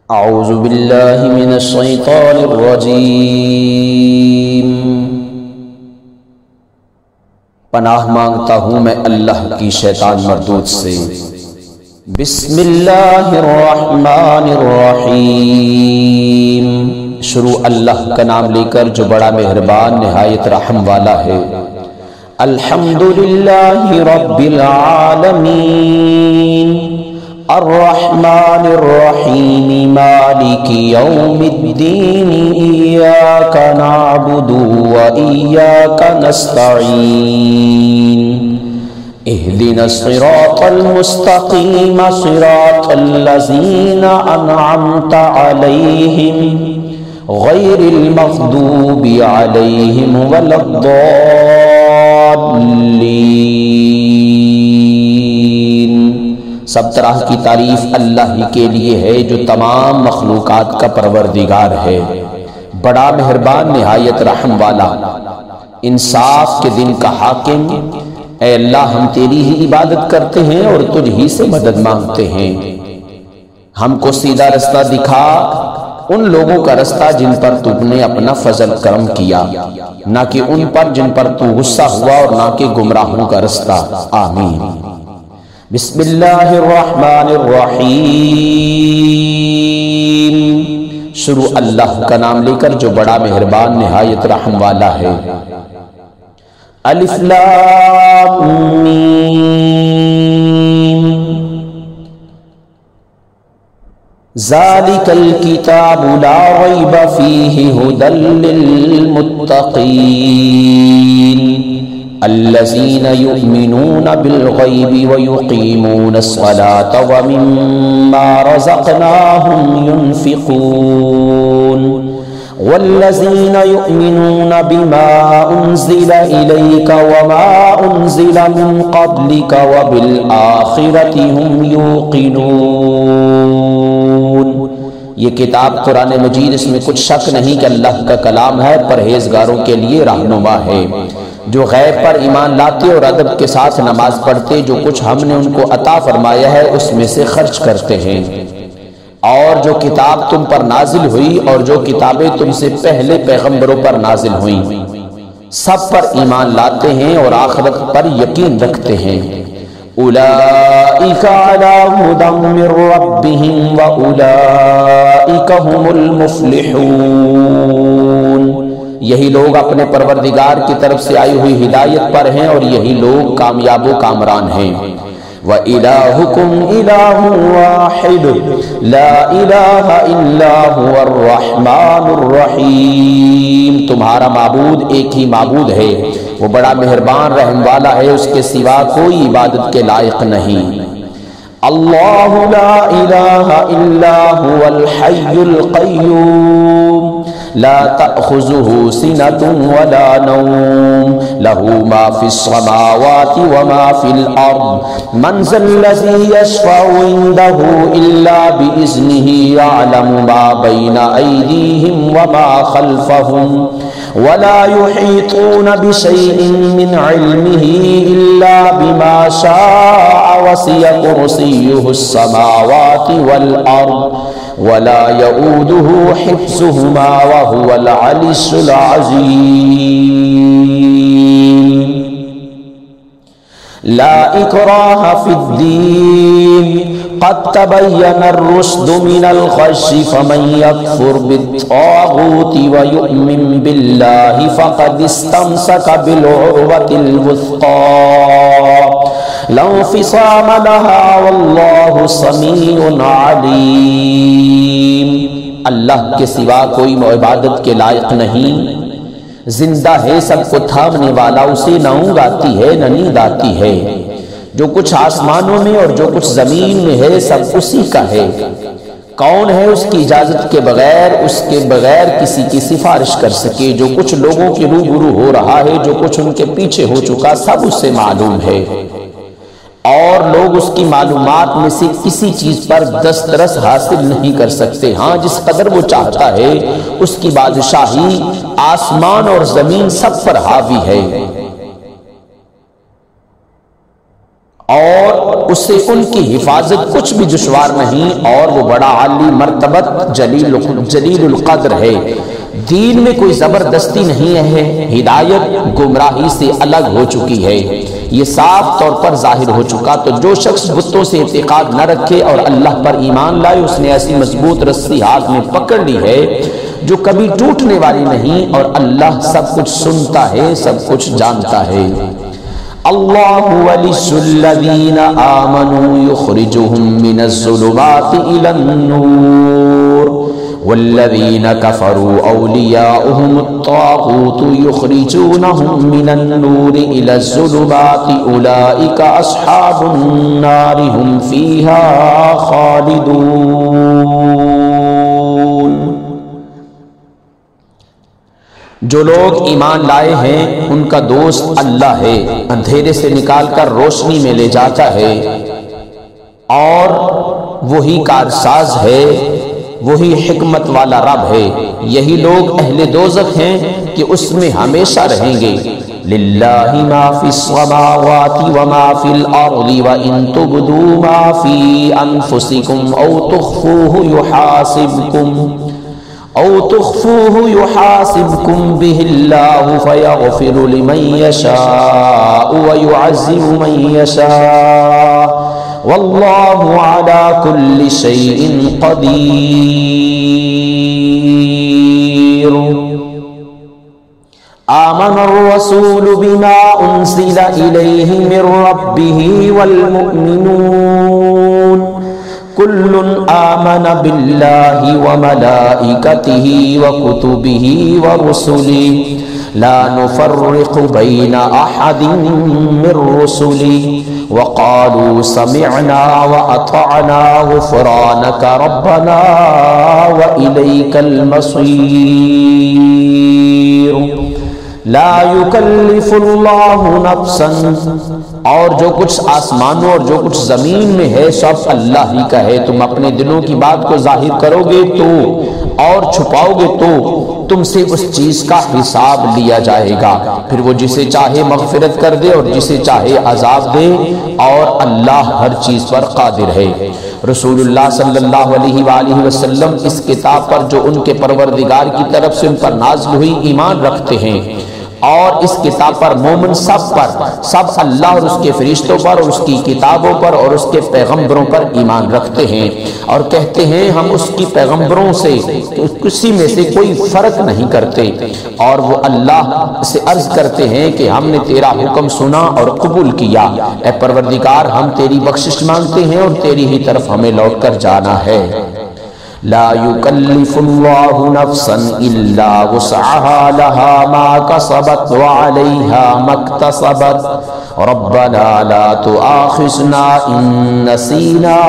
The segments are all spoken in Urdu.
اعوذ باللہ من الشیطان الرجیم۔ پناہ مانگتا ہوں میں اللہ کی شیطان مردود سے۔ بسم اللہ الرحمن الرحیم۔ شروع اللہ کا نام لے کر جو بڑا مہربان نہایت رحم والا ہے۔ الحمدللہ رب العالمین الرحمن الرحیم مالک یوم الدین ایاک نعبد و ایاک نستعین اہدنا الصراط المستقیم صراط الذین انعمت علیہم غیر المغضوب علیہم ولا الضالین۔ سب طرح کی تعریف اللہ ہی کے لیے ہے جو تمام مخلوقات کا پروردگار ہے، بڑا مہربان نہایت رحم والا، انصاف کے دن کا حاکم۔ اے اللہ ہم تیری ہی عبادت کرتے ہیں اور تجھ ہی سے مدد مانگتے ہیں۔ ہم کو سیدھا رستہ دکھا، ان لوگوں کا رستہ جن پر تو نے اپنا فضل کرم کیا، نہ کہ ان پر جن پر تو غصہ ہوا، اور نہ کہ گمراہوں کا رستہ۔ آمین۔ بسم اللہ الرحمن الرحیم۔ شروع اللہ کا نام لے کر جو بڑا مہربان نہایت رحم والا ہے۔ الف لام میم۔ ذالک الکتاب لا ریب فیہ ھدی للمتقین الذین یؤمنون بالغیب ویقیمون الصلاة ومما رزقناہم ینفقون والذین یؤمنون بما انزل الیک وما انزل من قبلک وبالآخرة هم یوقنون۔ یہ کتاب قرآن مجید، اس میں کچھ شک نہیں کہ اللہ کا کلام ہے، پرہیزگاروں کے لیے رہنما ہے، جو غیب پر ایمان لاتے اور ادب کے ساتھ نماز پڑھتے، جو کچھ ہم نے ان کو عطا فرمایا ہے اس میں سے خرچ کرتے ہیں، اور جو کتاب تم پر نازل ہوئی اور جو کتابیں تم سے پہلے پیغمبروں پر نازل ہوئیں، سب پر ایمان لاتے ہیں اور آخرت پر یقین رکھتے ہیں۔ اولئک علی ھدی من ربہم واولئک هم المفلحون۔ یہی لوگ اپنے پروردگار کی طرف سے آئی ہوئی ہدایت پر ہیں، اور یہی لوگ کامیاب و کامران ہیں۔ وَإِلَٰهُكُمْ إِلَٰهٌ وَاحِدٌ لَا إِلَٰهَ إِلَّا هُوَ الرَّحْمَٰنُ الرَّحِيمُ۔ تمہارا معبود ایک ہی معبود ہے، وہ بڑا مہربان رحم والا ہے، اس کے سوا کوئی عبادت کے لائق نہیں۔ اللہ لا الہ الا هو الحی القیوم لا تأخذه سنة ولا نوم له ما في السماوات وما في الأرض من ذا الذي يشفع عنده إلا بإذنه يعلم ما بين أيديهم وما خلفهم ولا يحيطون بشيء من علمه إلا بما شاء وسع كرسيه السماوات والأرض ولا يؤوده حفظهما وهو العلي العظيم۔ لا إكراه في الدين قد تبين الرشد من الغي فمن يكفر بالطاغوت ويؤمن بالله فقد استمسك بالعروة الوثقى لا انفصام لها والله سمیع علیم۔ اللہ کے سوا کوئی عبادت کے لائق نہیں، زندہ ہے، سب کو تھامنے والا، اسے نہ اونگ آتی ہے نہ نیند آتی ہے، جو کچھ آسمانوں میں اور جو کچھ زمین میں ہے سب اسی کا ہے۔ کون ہے اس کی اجازت کے بغیر، اس کے بغیر کسی کی سفارش کر سکے؟ جو کچھ لوگوں کے روبرو ہو رہا ہے، جو کچھ ان کے پیچھے ہو چکا، سب اس سے معلوم ہے، اور لوگ اس کی معلومات میں سے کسی چیز پر دسترس حاصل نہیں کر سکتے۔ ہاں جس قدر وہ چاہتا ہے اس کی بادشاہی آسمان اور زمین سب پر حاوی ہے، اور اسے ان کی حفاظت کچھ بھی دشوار نہیں، اور وہ بڑا عالی مرتبت جلیل القدر ہے۔ دین میں کوئی زبردستی نہیں ہے، ہدایت گمراہی سے الگ ہو چکی ہے، یہ صاف طور پر ظاہر ہو چکا۔ تو جو شخص بتوں سے اعتقاد نہ رکھے اور اللہ پر ایمان لائے، اس نے ایسی مضبوط رسی ہاتھ میں پکڑ لی ہے جو کبھی ٹوٹنے والی نہیں، اور اللہ سب کچھ سنتا ہے، سب کچھ جانتا ہے۔ اللہ ولی الذین آمنوا یخرجهم من الظلمات الی النور والذین کفروا اولیاؤهم الطاغوت یخرجونهم من النور الی الظلمات اولئک اصحاب النار هم فیہا خالدون۔ جو لوگ ایمان لائے ہیں ان کا دوست اللہ ہے، اندھیرے سے نکال کر روشنی میں لے جاتا ہے، اور وہی کارساز ہے، وہی حکمت والا رب ہے۔ یہی لوگ اہل دوزخ ہیں کہ اس میں ہمیشہ رہیں گے۔ للہ ما فی السماوات وما فی الارض وان تبدوا ما فی انفسکم او تخفوه يحاسبكم به الله فيغفر لمن يشاء ويعذب من يشاء والله على كل شيء قدير۔ آمن الرسول بما أنزل إليه من ربه والمؤمنون كل آمن بالله وملائكته وكتبه ورسله لا نفرق بين أحد من رسله وقالوا سمعنا وأطعنا غفرانك ربنا وإليك المصير۔ لا يكلف الله نفسا، اور جو کچھ آسمانوں اور جو کچھ زمین میں ہے سب اللہ ہی کا ہے۔ تم اپنے دلوں کی بات کو ظاہر کرو گے تو اور چھپاؤ گے تو تم سے اس چیز کا حساب لیا جائے گا، پھر وہ جسے چاہے مغفرت کر دے اور جسے چاہے عذاب دے، اور اللہ ہر چیز پر قادر ہے۔ رسول اللہ صلی اللہ علیہ وآلہ وسلم اس کتاب پر جو ان کے پروردگار کی طرف سے ان پر نازل ہوئی ایمان رکھتے ہیں، اور اس کتاب پر مومن سب اللہ اور اس کے فرشتوں پر اور اس کی کتابوں پر اور اس کے پیغمبروں پر ایمان رکھتے ہیں، اور کہتے ہیں ہم اس کی پیغمبروں سے کسی میں سے کوئی فرق نہیں کرتے، اور وہ اللہ سے عرض کرتے ہیں کہ ہم نے تیرا حکم سنا اور قبول کیا، اے پروردگار ہم تیری بخشش مانگتے ہیں اور تیری ہی طرف ہمیں لوٹ کر جانا ہے۔ لا يكلف الله نفسا إلا وسعها لها ما كسبت وعليها ما اكتسبت ربنا لا تؤاخذنا إن نسينا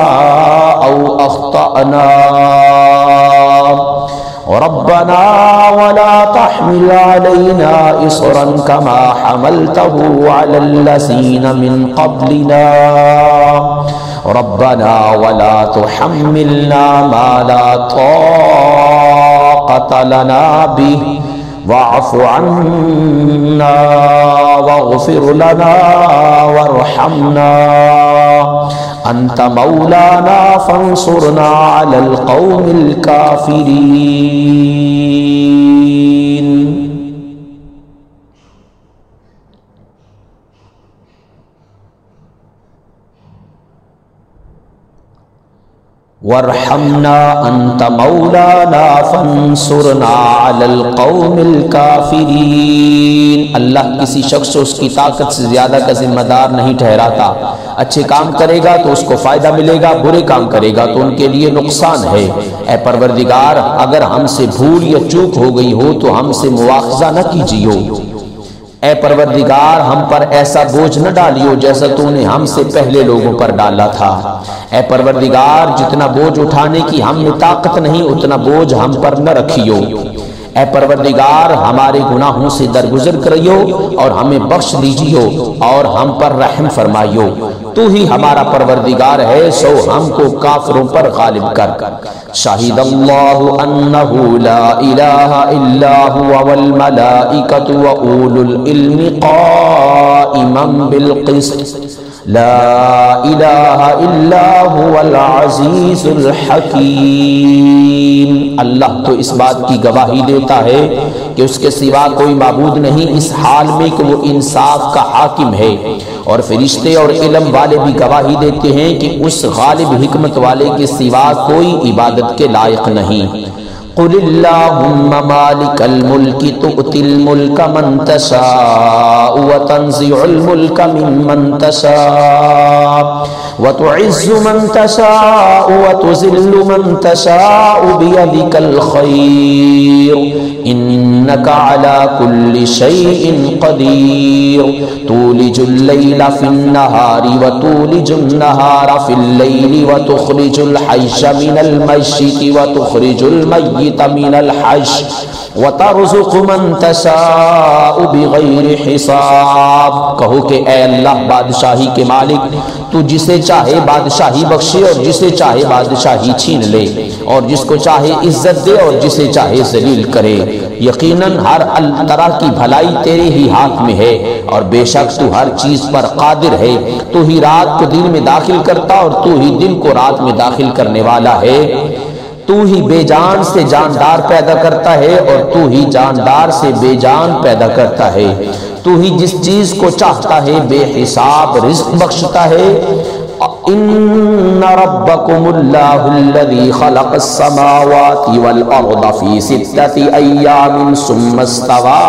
أو أخطأنا ربنا ولا تحمل علينا إصرا كما حملته على الذين من قبلنا ربنا ولا تحملنا ما لا طاقة لنا به واعف عنا واغفر لنا وارحمنا أنت مولانا فانصرنا على القوم الكافرين۔ وارحمنا انت مولانا فانصرنا علی القوم الکافرین۔ اللہ کسی شخص کو اس کی طاقت سے زیادہ کا ذمہ دار نہیں ٹھہراتا۔ اچھے کام کرے گا تو اس کو فائدہ ملے گا، برے کام کرے گا تو ان کے لیے نقصان ہے۔ اے پروردگار اگر ہم سے بھول یا چوک ہو گئی ہو تو ہم سے مواخذہ نہ کیجیو۔ اے پروردگار ہم پر ایسا بوجھ نہ ڈالیو جیسا تو نے ہم سے پہلے لوگوں پر ڈالا تھا۔ اے پروردگار جتنا بوجھ اٹھانے کی ہم میں طاقت نہیں اتنا بوجھ ہم پر نہ رکھیو۔ اے پروردگار ہمارے گناہوں سے درگزر کریو اور ہمیں بخش دیجیو اور ہم پر رحم فرمائیو۔ تو ہی ہمارا پروردگار ہے سو ہم کو کافروں پر غالب کر۔ شاہد اللہ انہ لا الہ الا ہوا والملائکۃ واولو العلم قائما قائما بالقسط لا الہ الا هو العزیز الحکیم۔ اللہ تو اس بات کی گواہی دیتا ہے کہ اس کے سوا کوئی معبود نہیں، اس حال میں کہ وہ انصاف کا حاکم ہے، اور فرشتے اور علم والے بھی گواہی دیتے ہیں کہ اس غالب حکمت والے کے سوا کوئی عبادت کے لائق نہیں۔ قل اللہم مالک الملک تؤتی الملک من تشاء وتنزع الملک ممن تشاء وتعز من تشاء وتذل من تشاء بیدک الخیر انک علی کل شیء قدیر تولج اللیل فی النہار وتولج النہار فی اللیل وتخرج الحی من المیت وتخرج المیت من الحج وترزق من تشاء بغیر حساب۔ کہو کہ اے اللہ بادشاہی کے مالک، تو جسے چاہے بادشاہی بخشے اور جسے چاہے بادشاہی چھین لے، اور جس کو چاہے عزت دے اور جسے چاہے ذلیل کرے۔ یقیناً ہر طرح کی بھلائی تیرے ہی ہاتھ میں ہے، اور بے شک تو ہر چیز پر قادر ہے۔ تو ہی رات کو دن میں داخل کرتا اور تو ہی دن کو رات میں داخل کرنے والا ہے۔ تو ہی بے جان سے جاندار پیدا کرتا ہے اور تو ہی جاندار سے بے جان پیدا کرتا ہے۔ تو ہی جس چیز کو چاہتا ہے بے حساب رزق بخشتا ہے۔ ان ربکم اللہ الذی خلق السماوات والارض فی 6 ایام ثم استوى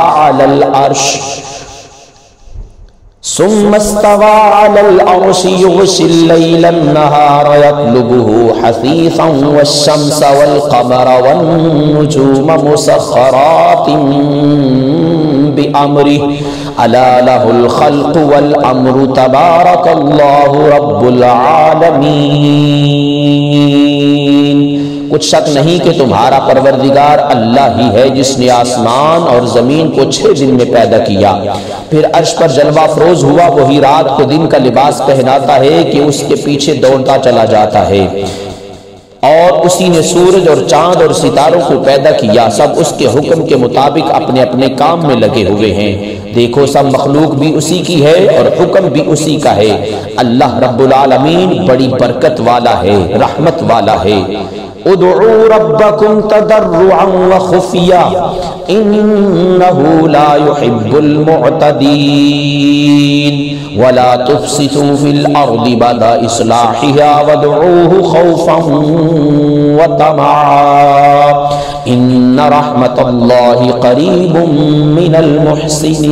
علی العرش يغشي الليل النهار يطلبه حثيثا والشمس والقمر والنجوم مسخرات بأمره ألا له الخلق والأمر تبارك الله رب العالمين۔ کچھ شک نہیں کہ تمہارا پروردگار اللہ ہی ہے جس نے آسمان اور زمین کو 6 دن میں پیدا کیا، پھر عرش پر جلوہ افروز ہوا، وہی رات کو دن کا لباس پہناتا ہے کہ اس کے پیچھے دوڑتا چلا جاتا ہے، اور اسی نے سورج اور چاند اور ستاروں کو پیدا کیا، سب اس کے حکم کے مطابق اپنے اپنے کام میں لگے ہوئے ہیں۔ دیکھو سب مخلوق بھی اسی کی ہے اور حکم بھی اسی کا ہے۔ اللہ رب العالمین بڑی برکت والا ہے، رحمت والا ہے۔ ادعوا ربکم تضرعا وخفیا انہ لا يحب المعتدین ولا تفسدوا فی الارض بعد اصلاحها وادعوه خوفا وطمعا ان رحمت اللہ قریب من المحسنین۔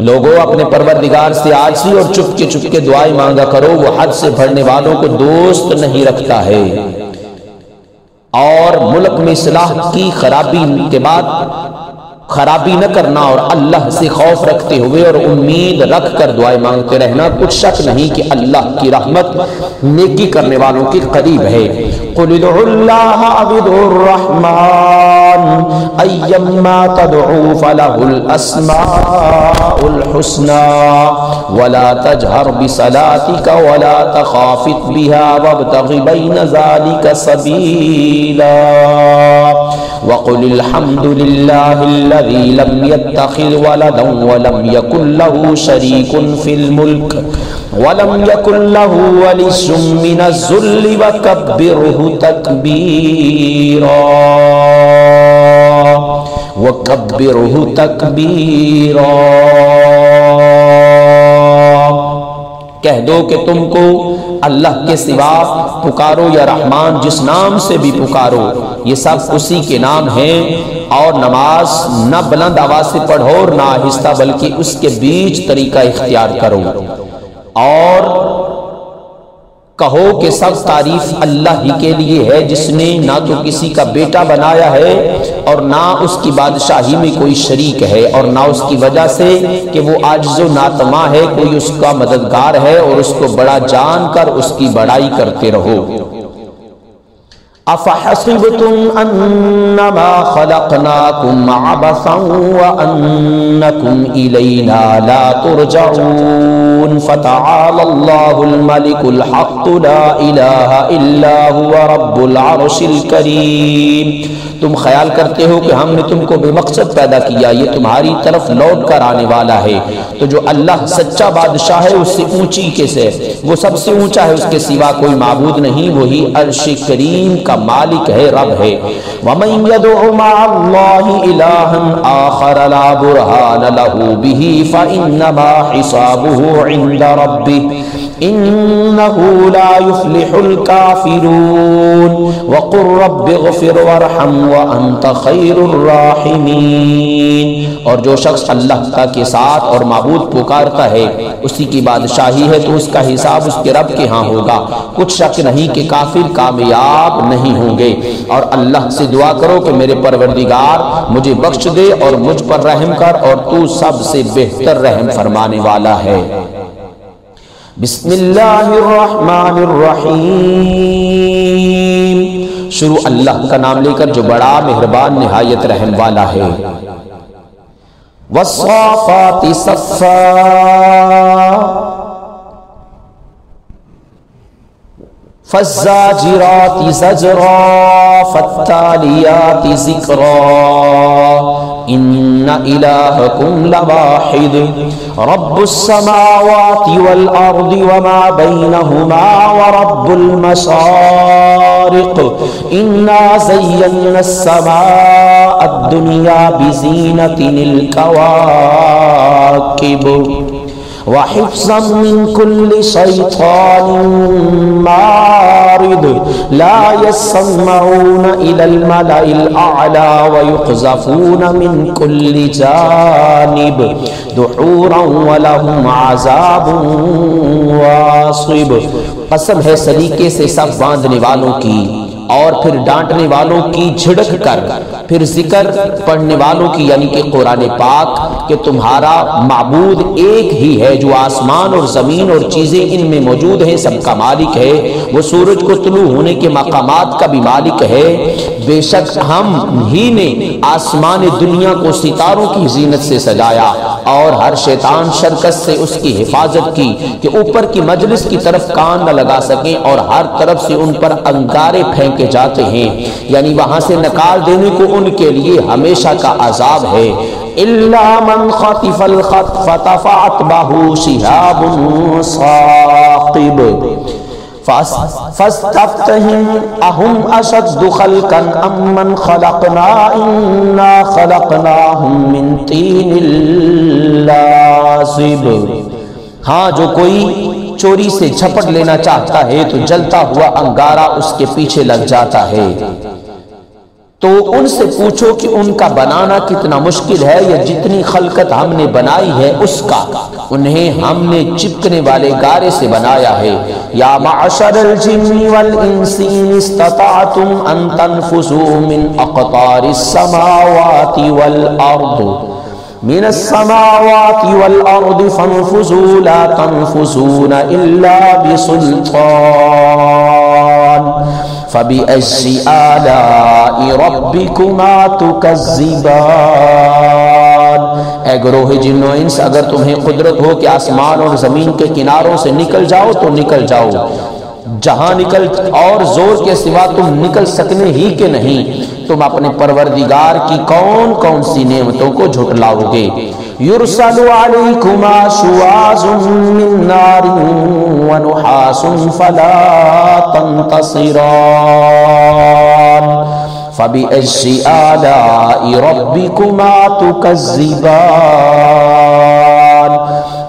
لوگوں اپنے پروردگار سے عاجزی اور چپکے دعائیں مانگا کرو، وہ حد سے بڑھنے والوں کو دوست نہیں رکھتا ہے۔ اور ملک میں اصلاح کی خرابی کے بعد خرابی نہ کرنا اور اللہ سے خوف رکھتے ہوئے اور امید رکھ کر دعائیں مانگتے رہنا، کچھ شک نہیں کہ اللہ کی رحمت نیکی کرنے والوں کے قریب ہے۔ قل ادعوا اللہ او ادعوا الرحمن ایما تدعوا فلہ الاسماء الحسنى ولا تجہر بصلاتک ولا تخافت بها وابتغ بین ذلك سبیلا وقل الحمد للہ الذي لم يتخذ ولدا ولم يكن له شريك في الملك ولم يكن له ولي من الذل وكبره تكبيرا وكبره تكبيرا۔ کہہ دو کہ تم کو اللہ کے سوا پکارو یا رحمان جس نام سے بھی پکارو، یہ سب اسی کے نام ہیں، اور نماز نہ بلند آواز سے پڑھو اور نہ آہستہ، بلکہ اس کے بیچ طریقہ اختیار کرو، اور کہو کہ سب تعریف اللہ ہی کے لیے ہے جس نے نہ تو کسی کا بیٹا بنایا ہے اور نہ اس کی بادشاہی میں کوئی شریک ہے، اور نہ اس کی وجہ سے کہ وہ عاجز و ناتما ہے کوئی اس کا مددگار ہے، اور اس کو بڑا جان کر اس کی بڑائی کرتے رہو۔ افحسبتم انما خلقناکم عبثا وانکم الینا لا ترجعون۔ فتعالى الله الملك الحق لا الہ الا هو رب العرش الکریم۔ تم خیال کرتے ہو کہ ہم نے تم کو بے مقصد پیدا کیا، یہ تمہاری طرف لوٹ کر آنے والا ہے۔ تو جو اللہ سچا بادشاہ ہے اس سے اونچی کیسے، وہ سب سے اونچا ہے، اس کے سوا کوئی معبود نہیں، وہی عرش کریم کا مالک ہے، رب ہے۔ وَمَن يَدْعُ مَعَ اللَّهِ إِلَٰهًا آخَرَ لَا بُرْهَانَ لَهُ بِهِ فَإِنَّمَا حِسَابُهُ عِندَ رَبِّهِ إِنَّهُ لَا يُفْلِحُ الْكَافِرُونَ وَقُلْ رَبِّ اغْفِرْ وَارْحَمْ وَأَنْتَ خَيْرُ الرَّاحِمِينَ۔ اور جو شخص اللہ کے ساتھ اور معبود پکارتا ہے، اسی کی بادشاہی ہے، تو اس کا حساب اس کے رب کے ہاں ہوگا، کچھ شک نہیں کہ کافر کامیاب نہیں ہوں گے۔ اور اللہ سے دعا کرو کہ میرے پروردگار مجھے بخش دے اور مجھ پر رحم کر، اور تو سب سے بہتر رحم فرمانے والا ہے۔ بسم اللہ الرحمن الرحیم۔ شروع اللہ کا نام لے کر جو بڑا مہربان نہایت رحم والا ہے۔ والصافات صفا، فالزاجرات زجرا، فالتالیات ذکرا، ان الہکم لواحد رب السماوات والارض وما بینہما ورب المشارق، انا زینا السماء الدنیا بزینة الکواکب، وحفظا من كل شيطان مارد، لا يسمعون إلى الملأ الأعلى ويقذفون من كل جانب دحورا ولهم عذاب واصب۔ قسم ہے سلیقے سے سب باندھنے والوں کی اور پھر ڈانٹنے والوں کی جھڑک کر، پھر ذکر پڑھنے والوں کی یعنی کہ قرآن پاک، کہ تمہارا معبود ایک ہی ہے جو آسمان اور زمین اور چیزیں ان میں موجود ہیں سب کا مالک ہے۔ وہ سورج کو طلوع ہونے کے مقامات کا بھی مالک ہے۔ بے شک ہم ہی نے آسمان دنیا کو ستاروں کی زینت سے سجایا اور ہر شیطان شرکت سے اس کی حفاظت کی کہ اوپر کی مجلس کی طرف کان نہ لگا سکیں، اور ہر طرف سے ان پر انگارے پھینک جاتے ہیں، یعنی وہاں سے نکال دینے کو ان کے لیے ہمیشہ کا عذاب ہے۔ الا من خطف الخطف فاتبعه شهاب ثاقب فاستفتهم اهم اشد خلقا ام من خلقنا انا خلقناهم من طين لازب۔ ہاں جو کوئی چوری سے جھپٹ لینا چاہتا ہے تو جلتا ہوا انگارہ اس کے پیچھے لگ جاتا ہے۔ تو ان سے پوچھو کہ ان کا بنانا کتنا مشکل ہے، یا جتنی خلقت ہم نے بنائی ہے اس کا، انہیں ہم نے چپکنے والے گارے سے بنایا ہے۔ یا معشر الجن والانس ان استطعتم ان تنفذوا من اقطار السماوات والارض من السماوات والارض فانفذوا لا تنفذون الا بسلطان فبأي آلاء ربكما تكذبان۔ اے گروہ جن و انس، اگر تمہیں قدرت ہو کہ آسمان اور زمین کے کناروں سے نکل جاؤ تو نکل جاؤ، جہاں نکل، اور زور کے سوا تم نکل سکنے ہی کے نہیں، تم اپنے پروردگار کی کون کون سی نعمتوں کو جھٹلاؤ گے۔ یرسل علیکما شواظ من نار ونحاس فلا تنتصران فبأي آلاء ربكما تكذبان۔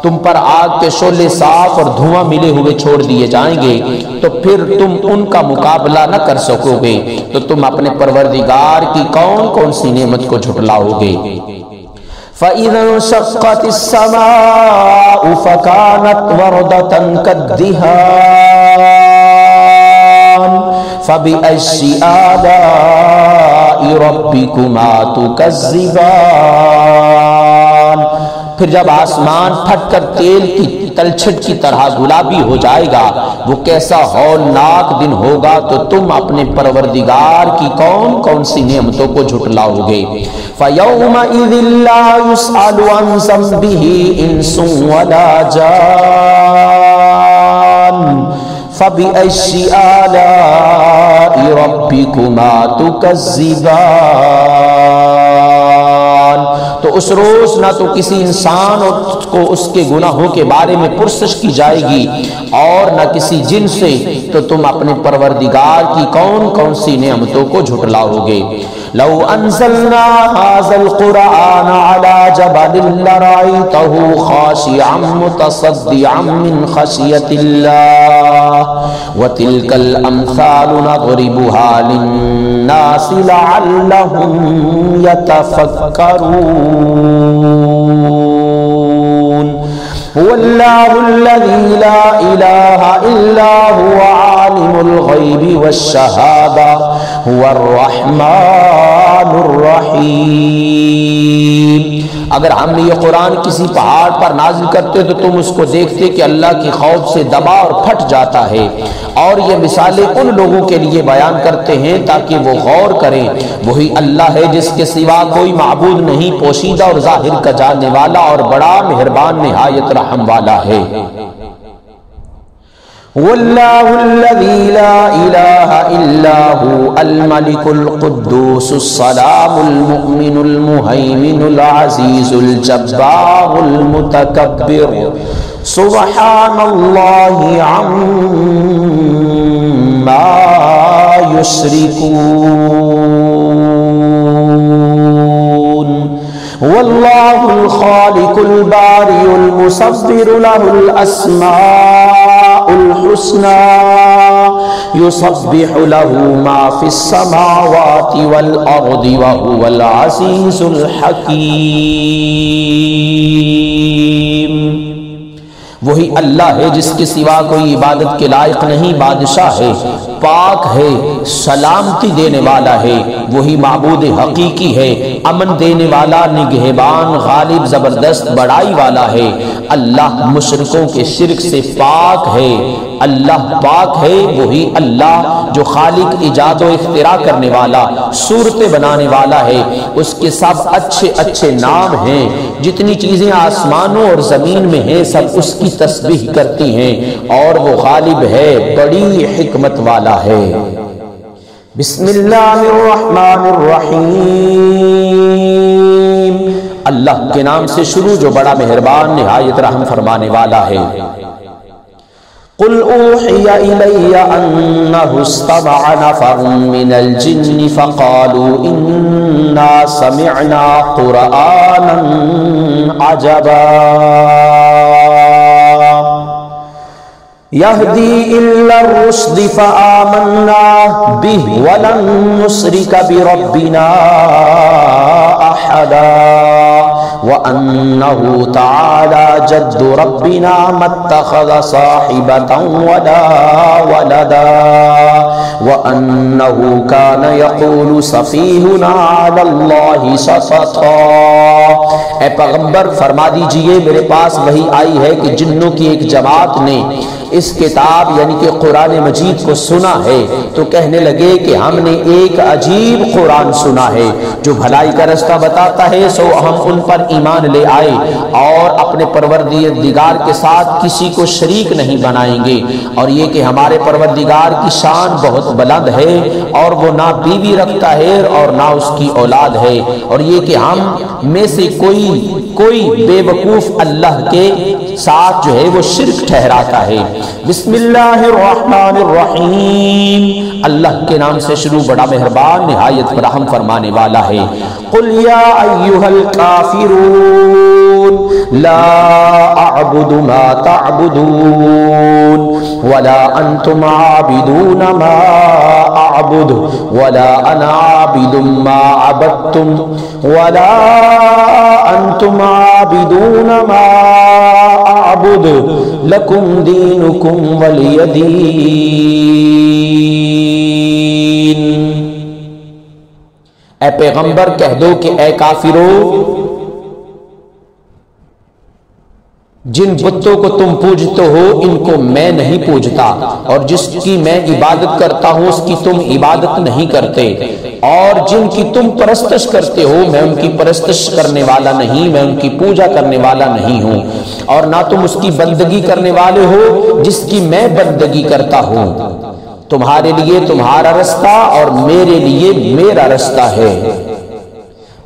تم پر آگ کے شعلے صاف اور دھواں ملے ہوئے چھوڑ دیے جائیں گے، تو پھر تم ان کا مقابلہ نہ کر سکو گے، تو تم اپنے پروردگار کی کون کون سی نعمت کو جھٹلاؤ گے۔ فَإِذَا انشَقَّتِ السَّمَاءُ فَكَانَتْ وَرْدَةً كَالدِّهَانِ فَبِأَيِّ آلَاءِ رَبِّكُمَا تُكَذِّبَانِ۔ پھر جب آسمان پھٹ کر تیل کی تلچھٹ کی طرح گلابی ہو جائے گا، وہ کیسا ہولناک دن ہوگا، تو تم اپنے پروردگار کی کون کون سی نعمتوں کو جھٹلاؤ گے۔ فَيَوْمَئِذٍ لَا يُسْأَلُ عَنْ ذَنبِهِ إِنسٌ وَلَا جَانٌ فَبِأَيِّ آلَاءِ رَبِّكُمَا تُكَذِّبَانِ۔ تو اس روز نہ تو کسی انسان کو اس کے گناہوں کے بارے میں پرسش کی جائے گی اور نہ کسی جن سے، تو تم اپنے پروردگار کی کون کون سی نعمتوں کو جھٹلاؤ گے۔ لو انزلنا هذا القرآن على جبل لرأيته خاشعا متصدعا من خشية الله وتلك الأمثال نضربها للناس لعلهم يتفكرون۔ هو الله الذي لا إله إلا هو عالم الغيب والشهادة هو الرحمن الرحيم۔ اگر ہم نے یہ قرآن کسی پہاڑ پر نازل کرتے تو تم اس کو دیکھتے کہ اللہ کی خوف سے دبا اور پھٹ جاتا ہے، اور یہ مثالیں ان لوگوں کے لیے بیان کرتے ہیں تاکہ وہ غور کریں۔ وہی اللہ ہے جس کے سوا کوئی معبود نہیں، پوشیدہ اور ظاہر کا جاننے والا اور بڑا مہربان نہایت رحم والا ہے۔ واللہ الذی لا الہ الا هو الملک القدوس السلام المؤمن المہیمن العزیز الجبار المتکبر سبحان اللہ عما یشرکون۔ واللہ الخالق البارئ المصور له الاسماء الحسنى يسبح له ما في السماوات والأرض وهو العزيز الحكيم۔ وہی اللہ ہے جس کے سوا کوئی عبادت کے لائق نہیں، بادشاہ ہے، پاک ہے، سلامتی دینے والا ہے، وہی معبود حقیقی ہے، امن دینے والا، نگہبان، غالب، زبردست، بڑائی والا ہے۔ اللہ مشرکوں کے شرک سے پاک ہے، اللہ پاک ہے، وہی اللہ جو خالق، ایجاد و اختراع کرنے والا، صورتیں بنانے والا ہے۔ اس کے سب اچھے اچھے نام ہیں، جتنی چیزیں آسمانوں اور زمین میں ہیں سب اس کی تسبیح کرتی ہیں، اور وہ غالب ہے، بڑی حکمت والا ہے۔ بسم اللہ الرحمن الرحیم۔ اللہ کے نام سے شروع جو بڑا مہربان نہایت رحم فرمانے والا ہے۔ قل اوحی الی انہ استمع نفر من الجن فقالوا انا سمعنا قرآنا عجبا یہدی الی الرشد فآمنا به ولن نشرک بربنا احدا وَأَنَّهُ تَعَالَى جَدُّ رَبِّنَا مَا اتَّخَذَ صَاحِبَةً وَلَا وَلَدًا وَأَنَّهُ كَانَ يَقُولُ سَفِيهُنَا عَلَى اللَّهِ سَخَطًا۔ اے پیغمبر فرما دیجئے میرے پاس وحی آئی ہے کہ جنوں کی ایک جماعت نے اس کتاب یعنی کہ قرآن مجید کو سنا ہے تو کہنے لگے کہ ہم نے ایک عجیب قرآن سنا ہے جو بھلائی کا رستہ بتاتا ہے، سو ہم ان پر ایمان لے آئے اور اپنے پروردگار کے ساتھ کسی کو شریک نہیں بنائیں گے، اور یہ کہ ہمارے پروردگار کی شان بہت بلند ہے اور وہ نہ بیوی رکھتا ہے اور نہ اس کی اولاد ہے، اور یہ کہ ہم میں سے کوئی بے وقوف اللہ کے ساتھ جو ہے وہ شرک ٹھہراتا ہے۔ بسم اللہ الرحمن الرحیم۔ اللہ کے نام سے شروع بڑا مہربان نہایت رحم فرمانے والا ہے۔ قل یا ایھا الکافرون لا اعبد ما تعبدون ولا انتم عابدون ما اعبد ولا انا عابد ما عبدتم ولا انتم عابدون ما اعبد لکم دینکم ولی دین۔ اے پیغمبر کہہ دو کہ اے کافرو جن بتوں کو تم پوجتے ہو ان کو میں نہیں پوجتا، اور جس کی میں عبادت کرتا ہوں اس کی تم عبادت نہیں کرتے، اور جن کی تم پرستش کرتے ہو میں ان کی پرستش کرنے والا نہیں، میں ان کی پوجا کرنے والا نہیں ہوں، اور نہ تم اس کی بندگی کرنے والے ہو جس کی میں بندگی کرتا ہوں۔ تمہارے لیے تمہارا رستہ اور میرے لیے میرا رستہ ہے۔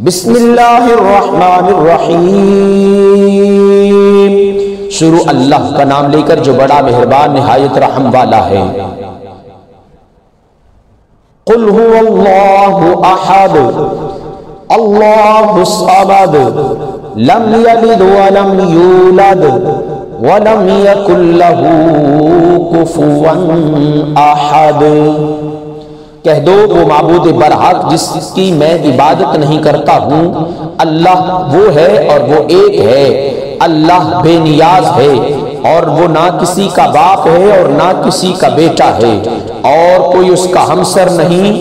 بسم اللہ الرحمن الرحیم، شروع اللہ کا نام لے کر جو بڑا مہربان نہایت رحم والا ہے۔ قل هو اللہ احد اللہ الصمد لم یلد ولم یولد ولم یکن لہ کفوا احد۔ کہہ دو وہ معبود برحق جس کی میں عبادت نہیں کرتا ہوں اللہ وہ ہے اور وہ ایک ہے، اللہ بے نیاز ہے اور وہ نہ کسی کا باپ ہے اور نہ کسی کا بیٹا ہے، اور کوئی اس کا ہمسر نہیں،